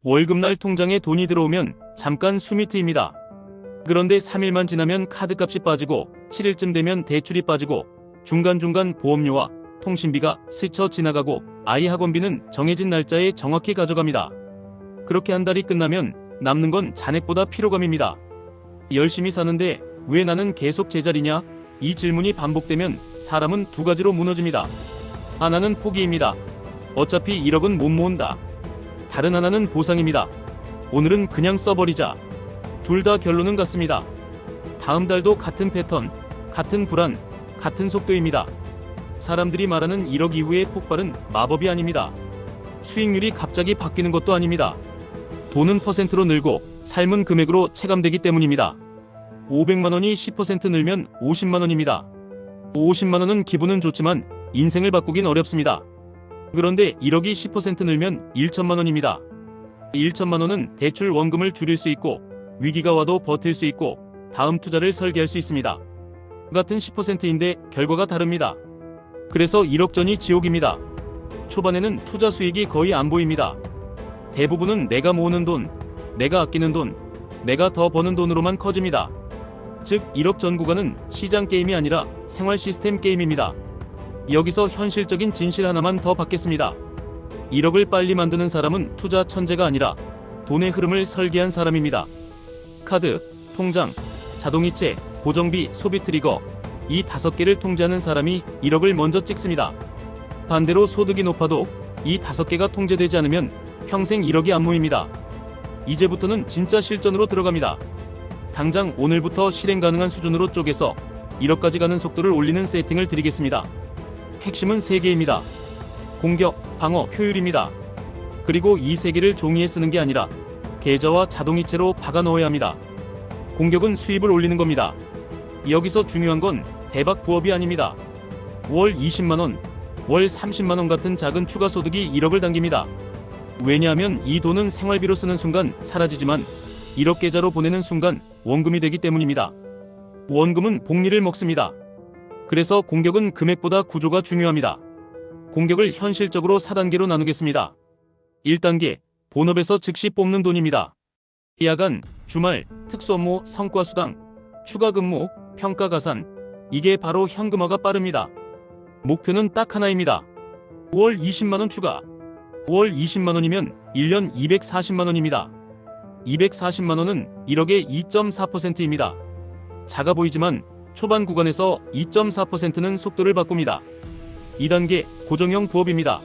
월급날 통장에 돈이 들어오면 잠깐 숨이 트입니다. 그런데 3일만 지나면 카드값이 빠지고 7일쯤 되면 대출이 빠지고 중간중간 보험료와 통신비가 스쳐 지나가고 아이 학원비는 정해진 날짜에 정확히 가져갑니다. 그렇게 한 달이 끝나면 남는 건 잔액보다 피로감입니다. 열심히 사는데 왜 나는 계속 제자리냐? 이 질문이 반복되면 사람은 두 가지로 무너집니다. 하나는 포기입니다. 어차피 1억은 못 모은다. 다른 하나는 보상입니다. 오늘은 그냥 써버리자. 둘 다 결론은 같습니다. 다음 달도 같은 패턴, 같은 불안, 같은 속도입니다. 사람들이 말하는 1억 이후의 폭발은 마법이 아닙니다. 수익률이 갑자기 바뀌는 것도 아닙니다. 돈은 퍼센트로 늘고 삶은 금액으로 체감되기 때문입니다. 500만원이 10% 늘면 50만원입니다. 50만원은 기분은 좋지만 인생을 바꾸긴 어렵습니다. 그런데 1억이 10% 늘면 1천만원입니다. 1천만원은 대출 원금을 줄일 수 있고 위기가 와도 버틸 수 있고 다음 투자를 설계할 수 있습니다. 같은 10%인데 결과가 다릅니다. 그래서 1억 전이 지옥입니다. 초반에는 투자 수익이 거의 안 보입니다. 대부분은 내가 모으는 돈, 내가 아끼는 돈, 내가 더 버는 돈으로만 커집니다. 즉 1억 전 구간은 시장 게임이 아니라 생활 시스템 게임입니다. 여기서 현실적인 진실 하나만 더 받겠습니다. 1억을 빨리 만드는 사람은 투자 천재가 아니라 돈의 흐름을 설계한 사람입니다. 카드, 통장, 자동이체, 고정비, 소비 트리거 이 5개를 통제하는 사람이 1억을 먼저 찍습니다. 반대로 소득이 높아도 이 5개가 통제되지 않으면 평생 1억이 안 모입니다. 이제부터는 진짜 실전으로 들어갑니다. 당장 오늘부터 실행 가능한 수준으로 쪼개서 1억까지 가는 속도를 올리는 세팅을 드리겠습니다. 핵심은 3개입니다. 공격, 방어, 효율입니다. 그리고 이 3개를 종이에 쓰는 게 아니라 계좌와 자동이체로 박아 넣어야 합니다. 공격은 수입을 올리는 겁니다. 여기서 중요한 건 대박 부업이 아닙니다. 월 20만원, 월 30만원 같은 작은 추가 소득이 1억을 당깁니다. 왜냐하면 이 돈은 생활비로 쓰는 순간 사라지지만 1억 계좌로 보내는 순간 원금이 되기 때문입니다. 원금은 복리를 먹습니다. 그래서 공격은 금액보다 구조가 중요합니다. 공격을 현실적으로 4단계로 나누겠습니다. 1단계, 본업에서 즉시 뽑는 돈입니다. 야간, 주말, 특수업무, 성과수당, 추가근무, 평가가산, 이게 바로 현금화가 빠릅니다. 목표는 딱 하나입니다. 월 20만원 추가. 월 20만원이면 1년 240만원입니다. 240만원은 1억의 2.4%입니다. 작아 보이지만 초반 구간에서 2.4%는 속도를 바꿉니다. 2단계 고정형 부업입니다.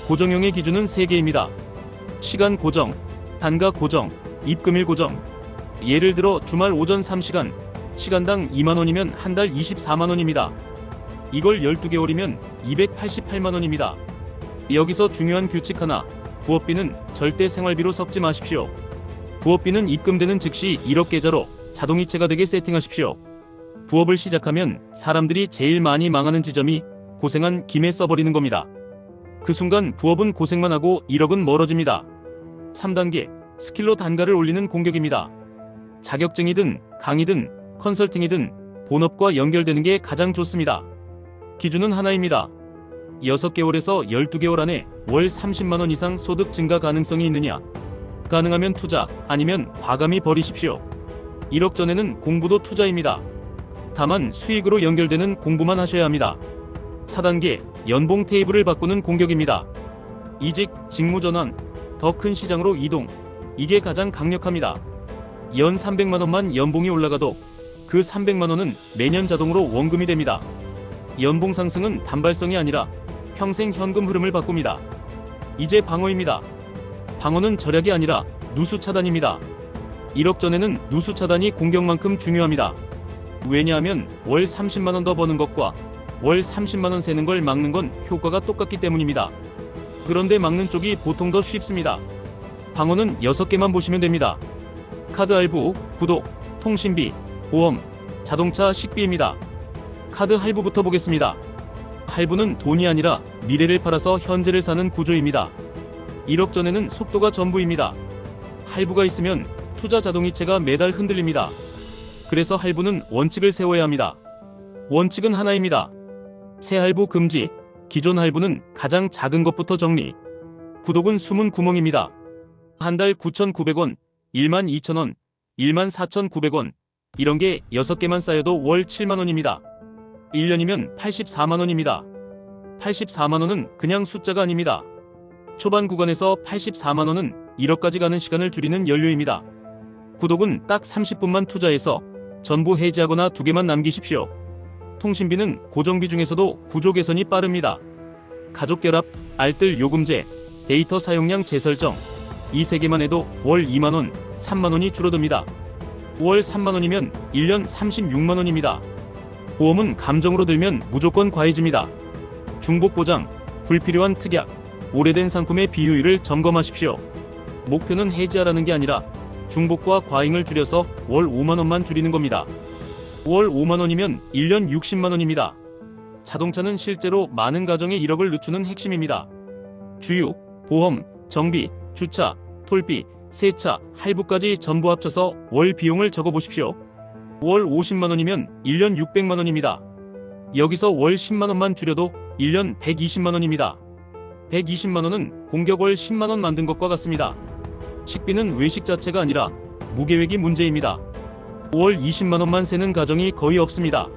고정형의 기준은 3개입니다. 시간 고정, 단가 고정, 입금일 고정. 예를 들어 주말 오전 3시간, 시간당 2만원이면 한 달 24만원입니다. 이걸 12개월이면 288만원입니다. 여기서 중요한 규칙 하나, 부업비는 절대 생활비로 섞지 마십시오. 부업비는 입금되는 즉시 1억 계좌로 자동이체가 되게 세팅하십시오. 부업을 시작하면 사람들이 제일 많이 망하는 지점이 고생한 김에 써버리는 겁니다. 그 순간 부업은 고생만 하고 1억은 멀어집니다. 3단계, 스킬로 단가를 올리는 공격입니다. 자격증이든 강의든 컨설팅이든 본업과 연결되는 게 가장 좋습니다. 기준은 하나입니다. 6개월에서 12개월 안에 월 30만원 이상 소득 증가 가능성이 있느냐? 가능하면 투자, 아니면 과감히 버리십시오. 1억 전에는 공부도 투자입니다. 다만 수익으로 연결되는 공부만 하셔야 합니다. 4단계, 연봉 테이블을 바꾸는 공격입니다. 이직, 직무전환, 더 큰 시장으로 이동, 이게 가장 강력합니다. 연 300만원만 연봉이 올라가도 그 300만원은 매년 자동으로 원금이 됩니다. 연봉 상승은 단발성이 아니라 평생 현금 흐름을 바꿉니다. 이제 방어입니다. 방어는 절약이 아니라 누수 차단입니다. 1억 전에는 누수 차단이 공격만큼 중요합니다. 왜냐하면 월 30만원 더 버는 것과 월 30만원 세는 걸 막는 건 효과가 똑같기 때문입니다. 그런데 막는 쪽이 보통 더 쉽습니다. 방어는 6개만 보시면 됩니다. 카드 할부, 구독, 통신비, 보험, 자동차 식비입니다. 카드 할부부터 보겠습니다. 할부는 돈이 아니라 미래를 팔아서 현재를 사는 구조입니다. 1억 전에는 속도가 전부입니다. 할부가 있으면 투자 자동이체가 매달 흔들립니다. 그래서 할부는 원칙을 세워야 합니다. 원칙은 하나입니다. 새 할부 금지, 기존 할부는 가장 작은 것부터 정리. 구독은 숨은 구멍입니다. 한 달 9,900원, 12,000원, 14,900원, 이런 게 6개만 쌓여도 월 7만원입니다. 1년이면 84만원입니다. 84만원은 그냥 숫자가 아닙니다. 초반 구간에서 84만원은 1억까지 가는 시간을 줄이는 연료입니다. 구독은 딱 30분만 투자해서 전부 해지하거나 2개만 남기십시오. 통신비는 고정비 중에서도 구조 개선이 빠릅니다. 가족 결합, 알뜰 요금제, 데이터 사용량 재설정, 이 3개만 해도 월 2만원, 3만원이 줄어듭니다. 월 3만원이면 1년 36만원입니다. 보험은 감정으로 들면 무조건 과해집니다. 중복보장, 불필요한 특약, 오래된 상품의 비효율을 점검하십시오. 목표는 해지하라는 게 아니라 중복과 과잉을 줄여서 월 5만원만 줄이는 겁니다. 월 5만원이면 1년 60만원입니다. 자동차는 실제로 많은 가정에 1억을 늦추는 핵심입니다. 주유, 보험, 정비, 주차, 톨비, 세차, 할부까지 전부 합쳐서 월 비용을 적어보십시오. 월 50만원이면 1년 600만원입니다. 여기서 월 10만원만 줄여도 1년 120만원입니다. 120만원은 공격 월 10만원 만든 것과 같습니다. 식비는 외식 자체가 아니라 무계획이 문제입니다. 월 20만원만 세는 가정이 거의 없습니다.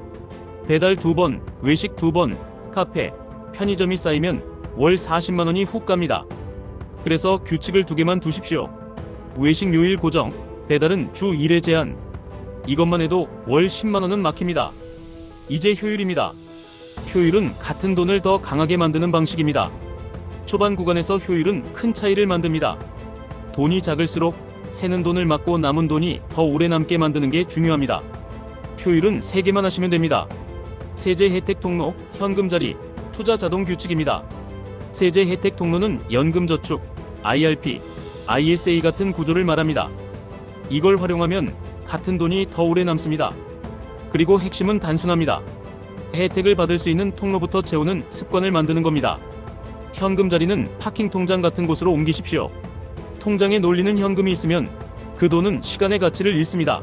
배달 2번, 외식 2번, 카페, 편의점이 쌓이면 월 40만원이 훅 갑니다. 그래서 규칙을 2개만 두십시오. 외식 요일 고정, 배달은 주 1회 제한. 이것만 해도 월 10만원은 막힙니다. 이제 효율입니다. 효율은 같은 돈을 더 강하게 만드는 방식입니다. 초반 구간에서 효율은 큰 차이를 만듭니다. 돈이 작을수록 새는 돈을 막고 남은 돈이 더 오래 남게 만드는 게 중요합니다. 효율은 3개만 하시면 됩니다. 세제 혜택 통로, 현금 자리, 투자 자동 규칙입니다. 세제 혜택 통로는 연금저축, IRP, ISA 같은 구조를 말합니다. 이걸 활용하면 같은 돈이 더 오래 남습니다. 그리고 핵심은 단순합니다. 혜택을 받을 수 있는 통로부터 채우는 습관을 만드는 겁니다. 현금 자리는 파킹 통장 같은 곳으로 옮기십시오. 통장에 놀리는 현금이 있으면 그 돈은 시간의 가치를 잃습니다.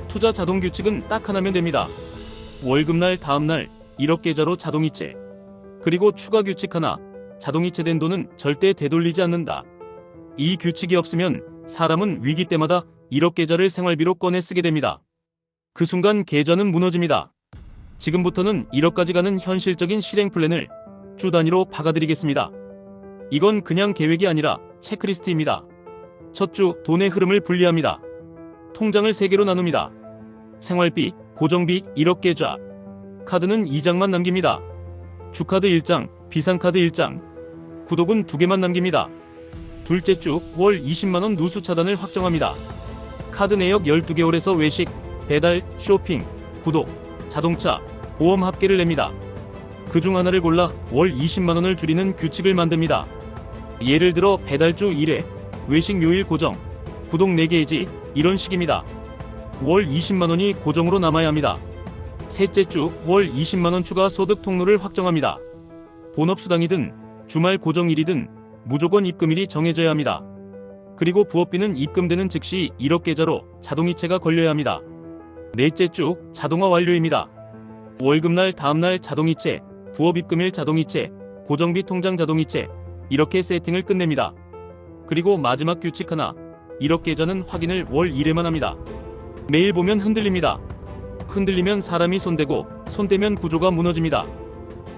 투자 자동 규칙은 딱 하나면 됩니다. 월급날 다음날 1억 계좌로 자동이체. 그리고 추가 규칙 하나, 자동이체된 돈은 절대 되돌리지 않는다. 이 규칙이 없으면 사람은 위기 때마다 1억 계좌를 생활비로 꺼내 쓰게 됩니다. 그 순간 계좌는 무너집니다. 지금부터는 1억까지 가는 현실적인 실행 플랜을 주 단위로 박아드리겠습니다. 이건 그냥 계획이 아니라 체크리스트입니다. 첫 주 돈의 흐름을 분리합니다. 통장을 3개로 나눕니다. 생활비, 고정비 1억 계좌. 카드는 2장만 남깁니다. 주카드 1장, 비상카드 1장. 구독은 2개만 남깁니다. 둘째 주 월 20만원 누수 차단을 확정합니다. 카드 내역 12개월에서 외식, 배달, 쇼핑, 구독, 자동차, 보험 합계를 냅니다. 그중 하나를 골라 월 20만원을 줄이는 규칙을 만듭니다. 예를 들어 배달주 1회, 외식 요일 고정, 구독 4개이지 이런 식입니다. 월 20만원이 고정으로 남아야 합니다. 셋째 주 월 20만원 추가 소득 통로를 확정합니다. 본업수당이든 주말 고정일이든 무조건 입금일이 정해져야 합니다. 그리고 부업비는 입금되는 즉시 1억 계좌로 자동이체가 걸려야 합니다. 넷째 주 자동화 완료입니다. 월급날 다음날 자동이체, 부업 입금일 자동이체, 고정비 통장 자동이체, 이렇게 세팅을 끝냅니다. 그리고 마지막 규칙 하나, 1억 계좌는 확인을 월 1회만 합니다. 매일 보면 흔들립니다. 흔들리면 사람이 손대고 손대면 구조가 무너집니다.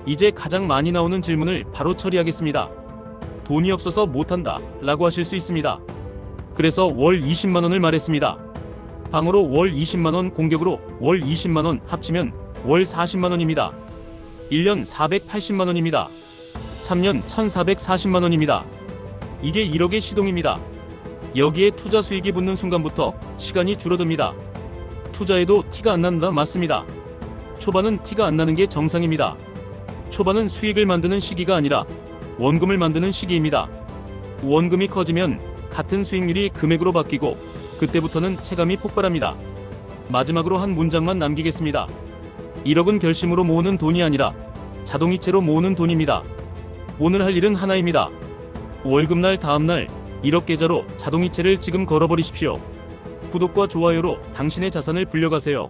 이제 가장 많이 나오는 질문을 바로 처리하겠습니다. 돈이 없어서 못한다 라고 하실 수 있습니다. 그래서 월 20만원을 말했습니다. 방으로 월 20만원, 공격으로 월 20만원 합치면 월 40만원입니다. 1년 480만원입니다. 3년 1440만원입니다. 이게 1억의 시동입니다. 여기에 투자 수익이 붙는 순간부터 시간이 줄어듭니다. 투자해도 티가 안 난다 맞습니다. 초반은 티가 안 나는 게 정상입니다. 초반은 수익을 만드는 시기가 아니라 원금을 만드는 시기입니다. 원금이 커지면 같은 수익률이 금액으로 바뀌고 그때부터는 체감이 폭발합니다. 마지막으로 한 문장만 남기겠습니다. 1억은 결심으로 모으는 돈이 아니라 자동이체로 모으는 돈입니다. 오늘 할 일은 하나입니다. 월급날 다음날 1억 계좌로 자동이체를 지금 걸어버리십시오. 구독과 좋아요로 당신의 자산을 불려가세요.